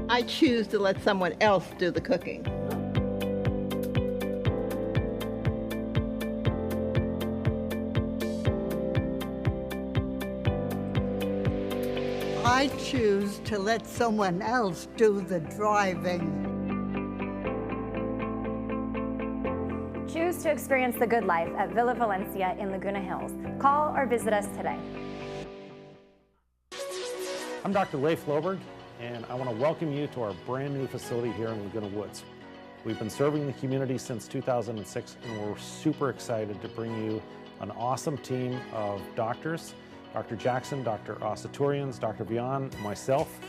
Speaker 10: I choose to let someone else do the cooking.
Speaker 11: I choose to let someone else do the driving.
Speaker 13: Choose to experience the good life at Villa Valencia in Laguna Hills. Call or visit us today.
Speaker 14: I'm Dr. Leif Loberg, and I want to welcome you to our brand new facility here in Laguna Woods. We've been serving the community since 2006, and we're super excited to bring you an awesome team of doctors, Dr. Jackson, Dr. Asaturians, Dr. Vian, myself,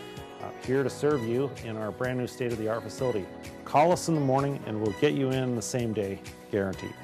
Speaker 14: here to serve you in our brand new state-of-the-art facility. Call us in the morning and we'll get you in the same day, guaranteed.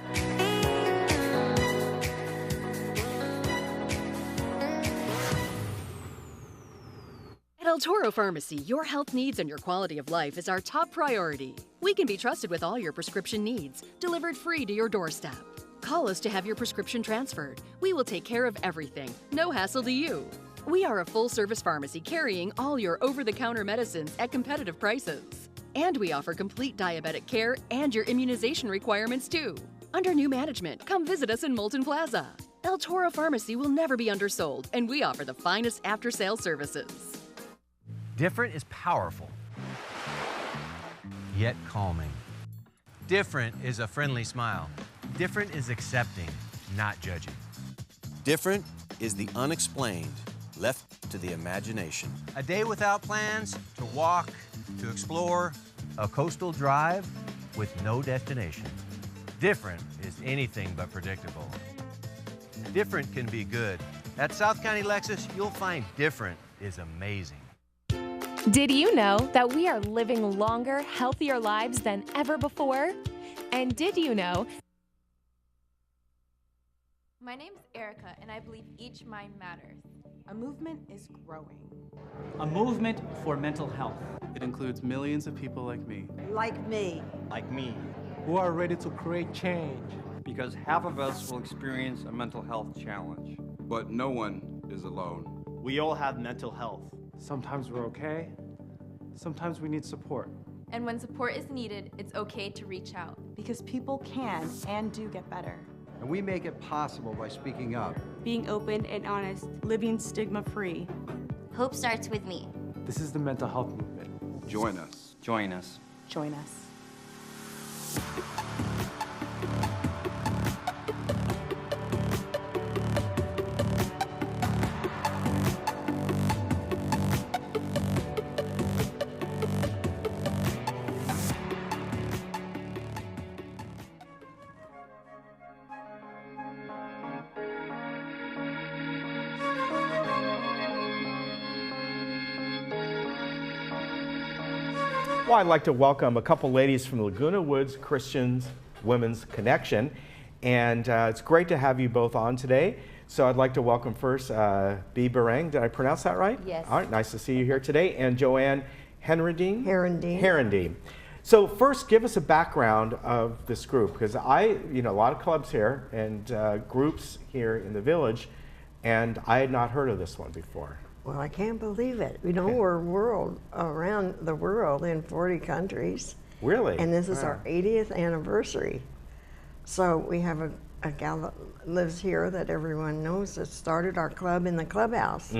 Speaker 17: At El Toro Pharmacy, your health needs and your quality of life is our top priority. We can be trusted with all your prescription needs, delivered free to your doorstep. Call us to have your prescription transferred. We will take care of everything. No hassle to you. We are a full-service pharmacy carrying all your over-the-counter medicines at competitive prices. And we offer complete diabetic care and your immunization requirements too. Under new management, come visit us in Moulton Plaza. El Toro Pharmacy will never be undersold, and we offer the finest after-sales services.
Speaker 19: Different is powerful, yet calming.
Speaker 12: Different is a friendly smile. Different is accepting, not judging.
Speaker 16: Different is the unexplained, left to the imagination.
Speaker 12: A day without plans, to walk, to explore, a coastal drive with no destination. Different is anything but predictable. Different can be good. At South County Lexus, you'll find different is amazing.
Speaker 19: Did you know that we are living longer, healthier lives than ever before? And did you know?
Speaker 20: My name's Erica, and I believe each mind matters.
Speaker 21: A movement is growing.
Speaker 22: A movement for mental health. It includes millions of people like me.
Speaker 11: Like me.
Speaker 22: Like me.
Speaker 27: Who are ready to create change. Because half of us will experience a mental health challenge.
Speaker 28: But no one is alone.
Speaker 22: We all have mental health.
Speaker 27: Sometimes we're okay. Sometimes we need support.
Speaker 20: And when support is needed, it's okay to reach out.
Speaker 21: Because people can and do get better.
Speaker 29: And we make it possible by speaking up.
Speaker 30: Being open and honest. Living stigma-free.
Speaker 31: Hope starts with me.
Speaker 27: This is the mental health movement.
Speaker 28: Join us.
Speaker 27: Join us.
Speaker 21: Join us.
Speaker 1: Well, I'd like to welcome a couple ladies from the Laguna Woods Christian Women's Connection, and it's great to have you both on today. So I'd like to welcome first Bea Barang. Did I pronounce that right?
Speaker 32: Yes.
Speaker 1: All right, nice to see you here today. And Joanne Herendeen.
Speaker 32: Herendeen.
Speaker 1: So first, give us a background of this group, because a lot of clubs here and groups here in the village, and I had not heard of this one before.
Speaker 32: Well, I can't believe it. We're around the world in 40 countries.
Speaker 1: Really?
Speaker 32: And this is our 80th anniversary. So we have a gal that lives here that everyone knows that started our club in the clubhouse,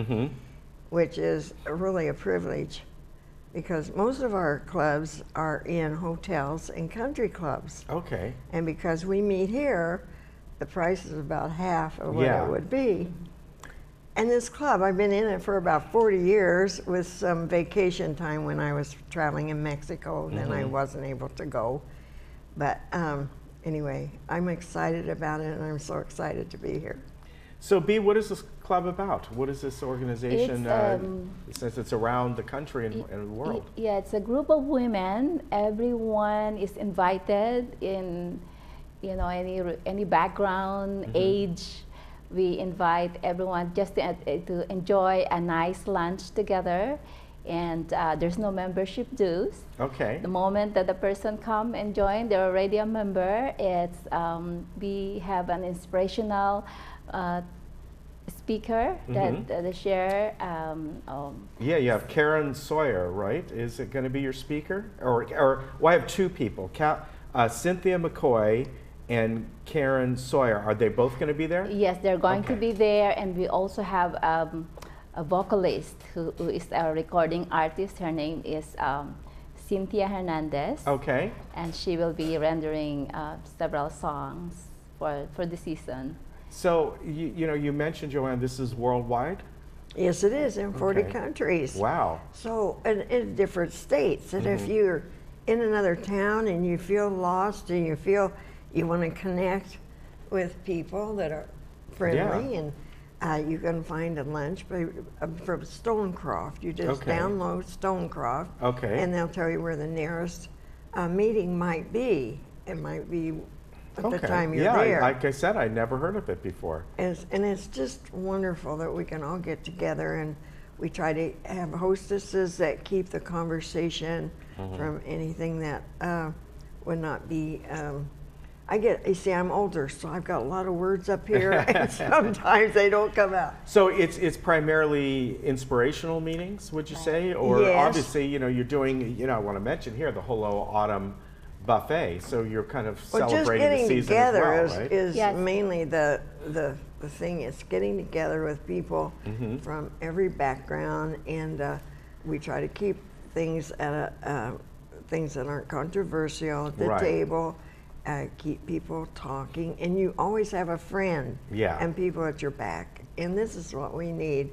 Speaker 32: which is really a privilege because most of our clubs are in hotels and country clubs.
Speaker 1: Okay.
Speaker 32: And because we meet here, the price is about half of what it would be. And this club, I've been in it for about 40 years with some vacation time when I was traveling in Mexico, then I wasn't able to go. But anyway, I'm excited about it and I'm so excited to be here.
Speaker 1: So Bea, what is this club about? What is this organization, since it's around the country and the world?
Speaker 32: Yeah, it's a group of women. Everyone is invited in, any background, age. We invite everyone just to enjoy a nice lunch together, and there's no membership dues.
Speaker 1: Okay. The
Speaker 32: moment that the person come and join, they're already a member. It's we have an inspirational speaker that they share.
Speaker 1: Yeah, you have Karen Sawyer, right? Is it going to be your speaker? Or I have two people, Cynthia McCoy and Karen Sawyer. Are they both going to be there?
Speaker 32: Yes, they're going to be there, and we also have a vocalist who is a recording artist. Her name is Cynthia Hernandez.
Speaker 1: Okay.
Speaker 32: And she will be rendering several songs for the season.
Speaker 1: So, you mentioned, Joanne, this is worldwide?
Speaker 32: Yes, it is, in 40 countries.
Speaker 1: Wow.
Speaker 32: So, in different states. And if you're in another town and you feel lost and you feel you want to connect with people that are friendly, and you can find a lunch from Stonecroft. You just download Stonecroft, and they'll tell you where the nearest meeting might be. It might be at the time you're there.
Speaker 1: Like I said, I never heard of it before.
Speaker 32: And it's just wonderful that we can all get together, and we try to have hostesses that keep the conversation from anything that would not be. You see, I'm older, so I've got a lot of words up here, and sometimes they don't come out.
Speaker 1: So it's primarily inspirational meetings, would you say? Or obviously, you're doing, I want to mention here the Hello Autumn Buffet, so you're kind of celebrating the season as well, right?
Speaker 32: Just getting together is mainly the thing. It's getting together with people from every background, and we try to keep things at things that aren't controversial at the
Speaker 1: Right.
Speaker 32: table, keep people talking, and you always have a friend and people at your back. And this is what we need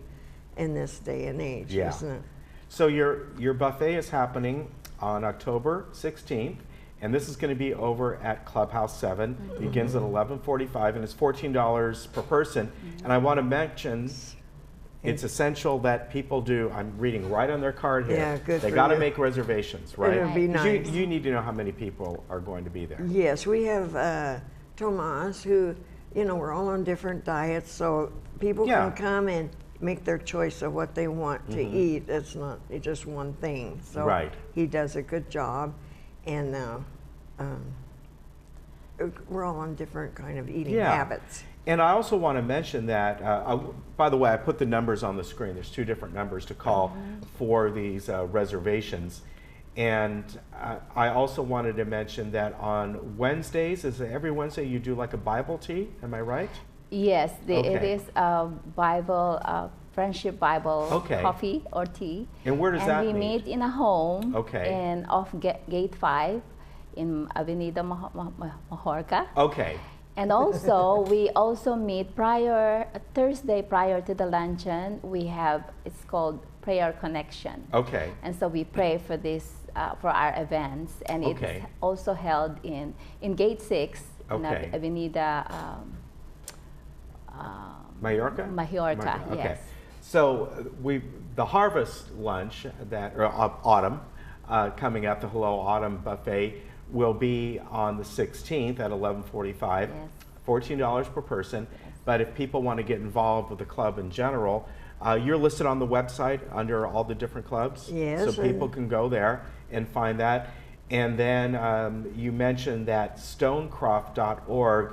Speaker 32: in this day and age, isn't it?
Speaker 1: So your buffet is happening on October 16th, and this is going to be over at Clubhouse 7. Begins at 11:45, and it's $14 per person. And I want to mention, it's essential that people do, I'm reading right on their card here,
Speaker 32: Yeah, good
Speaker 1: they
Speaker 32: for
Speaker 1: got to
Speaker 32: you.
Speaker 1: make reservations, right?
Speaker 32: It'll be
Speaker 1: 'Cause
Speaker 32: nice.
Speaker 1: You need to know how many people are going to be there.
Speaker 32: Yes, we have Tomas, who, we're all on different diets, so people can come and make their choice of what they want to eat. It's not just one thing. So he does a good job, and we're all on different kind of eating habits.
Speaker 1: And I also want to mention that, by the way, I put the numbers on the screen. There's 2 different numbers to call for these reservations. And I also wanted to mention that on Wednesdays, is it every Wednesday you do like a Bible tea? Am I right?
Speaker 2: Yes, it is Bible, friendship Bible coffee or tea.
Speaker 1: And where does that
Speaker 2: meet? And we meet in a home and off Gate 5 in Avenida Majorca.
Speaker 1: Okay.
Speaker 2: And also, we also meet Thursday prior to the luncheon. It's called Prayer Connection.
Speaker 1: Okay.
Speaker 2: And so we pray for this, for our events. And it's also held in Gate 6 in Avenida
Speaker 1: Majorca?
Speaker 2: Majorca,
Speaker 1: okay.
Speaker 2: yes.
Speaker 1: So the harvest lunch, or autumn, coming up, the Hello Autumn Buffet, will be on the 16th at 11:45, $14 per person. But if people want to get involved with the club in general, you're listed on the website under all the different clubs.
Speaker 32: Yes.
Speaker 1: So people can go there and find that. And then you mentioned that stonecroft.org,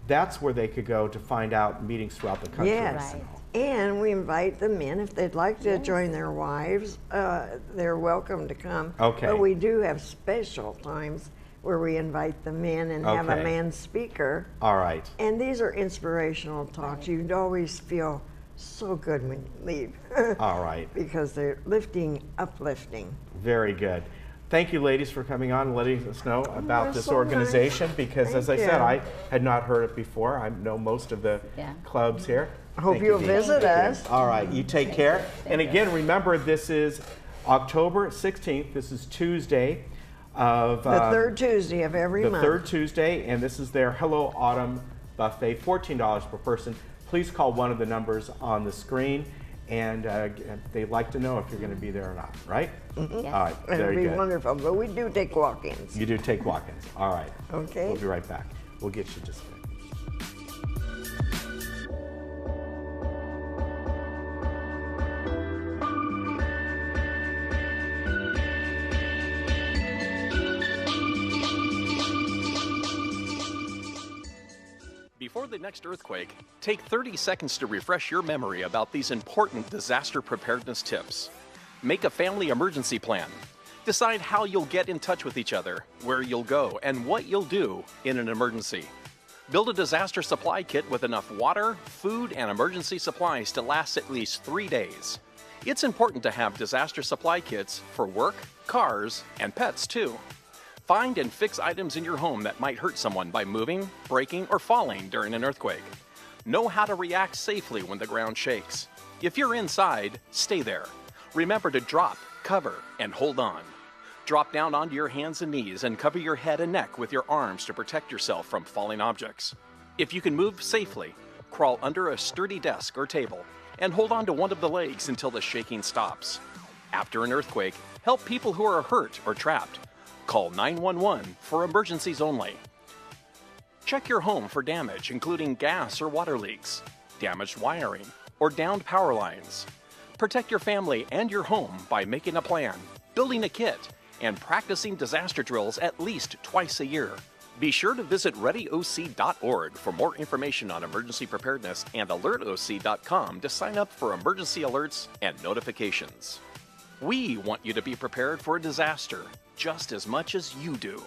Speaker 1: that's where they could go to find out meetings throughout the country.
Speaker 32: Yes. And we invite the men, if they'd like to join their wives, they're welcome to come.
Speaker 1: Okay.
Speaker 32: But we do have special times where we invite the men and have a man speaker.
Speaker 1: All right.
Speaker 32: And these are inspirational talks. You'd always feel so good when you leave.
Speaker 1: All right.
Speaker 32: Because they're uplifting.
Speaker 1: Very good. Thank you, ladies, for coming on and letting us know about this organization, because as I said, I had not heard it before. I know most of the clubs here.
Speaker 32: I hope you'll visit us.
Speaker 1: All right, you take care. And again, remember, this is October 16th. This is Tuesday of...
Speaker 32: the third Tuesday of every month.
Speaker 1: The third Tuesday, and this is their Hello Autumn Buffet, $14 per person. Please call one of the numbers on the screen, and they'd like to know if you're going to be there or not, right?
Speaker 32: Yes.
Speaker 1: All right, very good.
Speaker 32: It'll be wonderful, but we do take walk-ins.
Speaker 1: You do take walk-ins. All right.
Speaker 32: Okay.
Speaker 1: We'll be right back. We'll get you just a minute.
Speaker 3: Before the next earthquake, take 30 seconds to refresh your memory about these important disaster preparedness tips. Make a family emergency plan. Decide how you'll get in touch with each other, where you'll go, and what you'll do in an emergency. Build a disaster supply kit with enough water, food, and emergency supplies to last at least 3 days. It's important to have disaster supply kits for work, cars, and pets too. Find and fix items in your home that might hurt someone by moving, breaking, or falling during an earthquake. Know how to react safely when the ground shakes. If you're inside, stay there. Remember to drop, cover, and hold on. Drop down onto your hands and knees and cover your head and neck with your arms to protect yourself from falling objects. If you can move safely, crawl under a sturdy desk or table and hold on to one of the legs until the shaking stops. After an earthquake, help people who are hurt or trapped. Call 911 for emergencies only. Check your home for damage, including gas or water leaks, damaged wiring, or downed power lines. Protect your family and your home by making a plan, building a kit, and practicing disaster drills at least twice a year. Be sure to visit ReadyOC.org for more information on emergency preparedness and AlertOC.com to sign up for emergency alerts and notifications. We want you to be prepared for a disaster just as much as you do.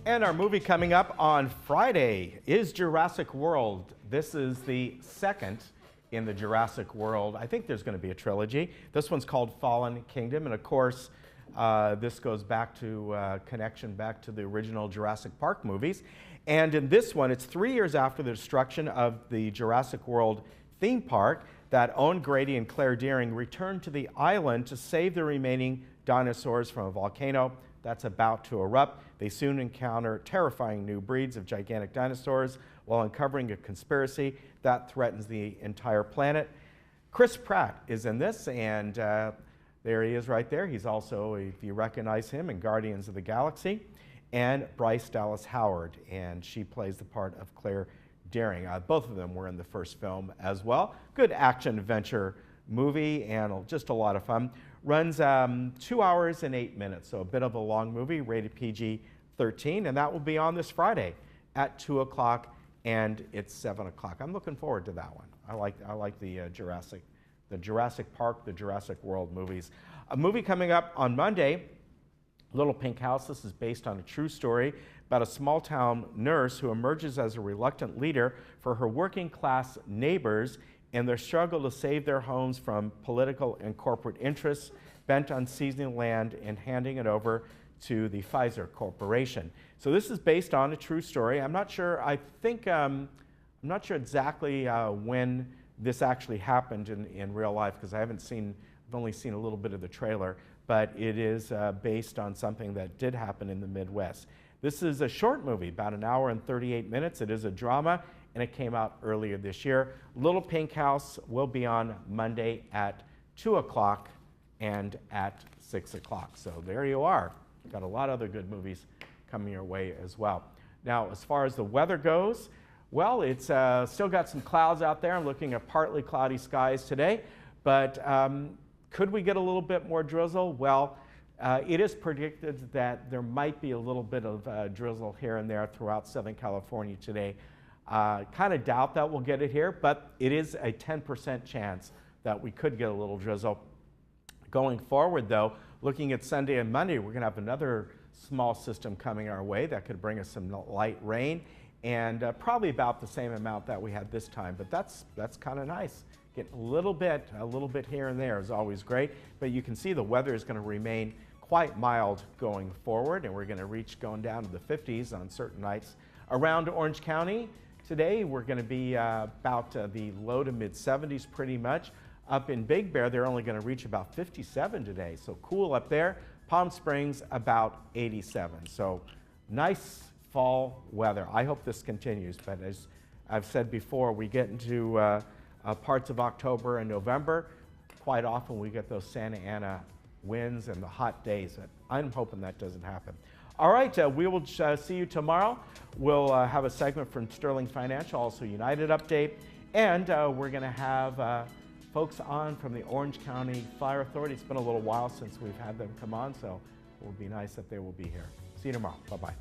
Speaker 1: And our movie coming up on Friday is Jurassic World. This is the second in the Jurassic World. I think there's going to be a trilogy. This one's called Fallen Kingdom, and of course, this goes back to connection back to the original Jurassic Park movies. And in this one, it's 3 years after the destruction of the Jurassic World theme park that Owen Grady and Claire Dearing returned to the island to save the remaining dinosaurs from a volcano that's about to erupt. They soon encounter terrifying new breeds of gigantic dinosaurs while uncovering a conspiracy that threatens the entire planet. Chris Pratt is in this, and there he is right there. He's also, if you recognize him, in Guardians of the Galaxy. And Bryce Dallas Howard, and she plays the part of Claire Dearing. Both of them were in the first film as well. Good action-adventure movie and just a lot of fun. Runs 2 hours and 8 minutes, so a bit of a long movie, rated PG-13, and that will be on this Friday at 2 o'clock, and it's 7 o'clock. I'm looking forward to that one. I like the Jurassic Park, the Jurassic World movies. A movie coming up on Monday, Little Pink House. This is based on a true story about a small-town nurse who emerges as a reluctant leader for her working-class neighbors in their struggle to save their homes from political and corporate interests bent on seizing land and handing it over to the Pfizer Corporation. So this is based on a true story. I'm not sure. I'm not sure exactly when this actually happened in real life, because I've only seen a little bit of the trailer. But it is based on something that did happen in the Midwest. This is a short movie, about 1 hour and 38 minutes. It is a drama, and it came out earlier this year. Little Pink House will be on Monday at 2 o'clock and at 6 o'clock. So there you are. Got a lot of other good movies coming your way as well. Now, as far as the weather goes, well, it's still got some clouds out there. I'm looking at partly cloudy skies today, but could we get a little bit more drizzle? Well, it is predicted that there might be a little bit of drizzle here and there throughout Southern California today. Kind of doubt that we'll get it here, but it is a 10% chance that we could get a little drizzle. Going forward, though, looking at Sunday and Monday, we're going to have another small system coming our way that could bring us some light rain, and probably about the same amount that we had this time, but that's kind of nice. Get a little bit here and there is always great, but you can see the weather is going to remain quite mild going forward, and we're going to reach going down to the 50s on certain nights. Around Orange County today, we're going to be about the low to mid 70s pretty much. Up in Big Bear, they're only going to reach about 57 today, so cool up there. Palm Springs, about 87. So nice fall weather. I hope this continues, but as I've said before, we get into parts of October and November, quite often we get those Santa Ana winds and the hot days. I'm hoping that doesn't happen. All right, we will see you tomorrow. We'll have a segment from Sterling Financial, also United Update, and we're going to have folks on from the Orange County Fire Authority. It's been a little while since we've had them come on, so it will be nice that they will be here. See you tomorrow. Bye-bye.